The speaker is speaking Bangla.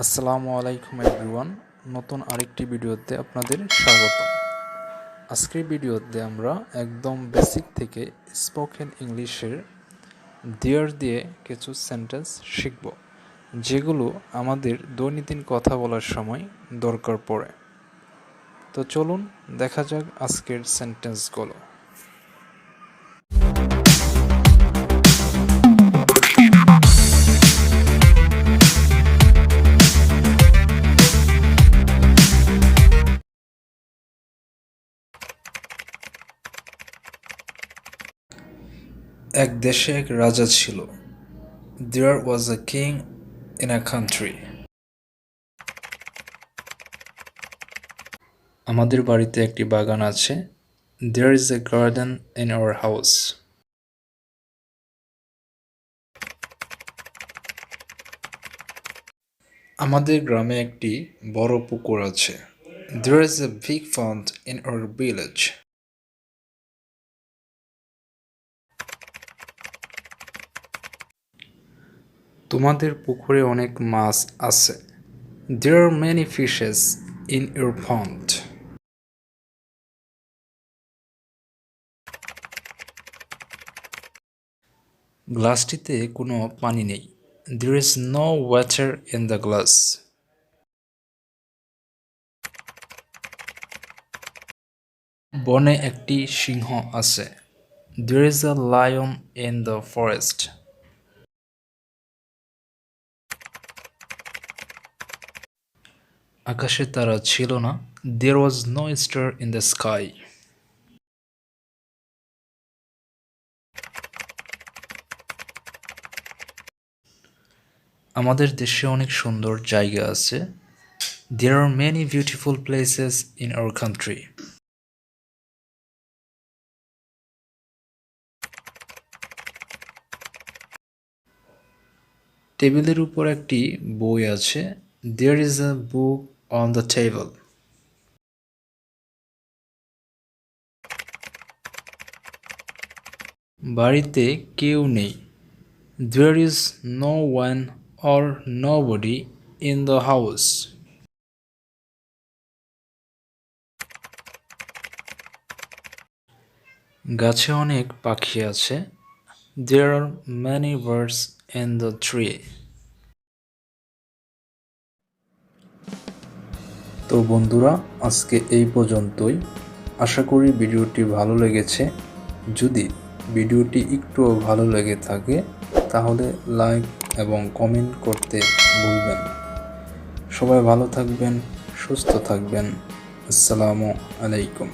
আসসালামু আলাইকুম এভরিওয়ান। নতুন আরেকটি ভিডিওতে আপনাদের স্বাগতম। আজকের ভিডিওতে আমরা একদম বেসিক থেকে স্পোকেন ইংলিশের দেয়ার দিয়ে কিছু সেন্টেন্স শিখব, যেগুলো আমাদের দৈনন্দিন কথা বলার সময় দরকার পড়ে। তো চলুন দেখা যাক আজকের সেন্টেন্সগুলো। এক দেশে এক রাজা ছিল। There was a king in a country. আমাদের বাড়িতে একটি বাগান আছে। There is a garden in our house. আমাদের গ্রামে একটি বড় পুকুর আছে। There is a big pond in our village. তোমাদের পুকুরে অনেক মাছ আছে। There are many fishes in your pond. গ্লাসটিতে কোনো পানি নেই। There is no water in the glass. বনে একটি সিংহ আছে। There is a lion in the forest. আকাশে তারা ছিল না। There was no star in the sky. আমাদের দেশে অনেক সুন্দর জায়গা আছে। There are many beautiful places in our country. টেবিলের উপর একটি বই আছে। There is a book on the table. বাড়িতে কেউ নেই। There is no one or nobody in the house. গাছে অনেক পাখি আছে। There are many birds in the tree. তো বন্ধুরা, আজকে এই পর্যন্তই। আশা করি ভিডিওটি ভালো লেগেছে। যদি ভিডিওটি একটুও ভালো লেগে থাকে তাহলে লাইক এবং কমেন্ট করতে ভুলবেন না। সবাই ভালো থাকবেন, সুস্থ থাকবেন। আসসালামু আলাইকুম।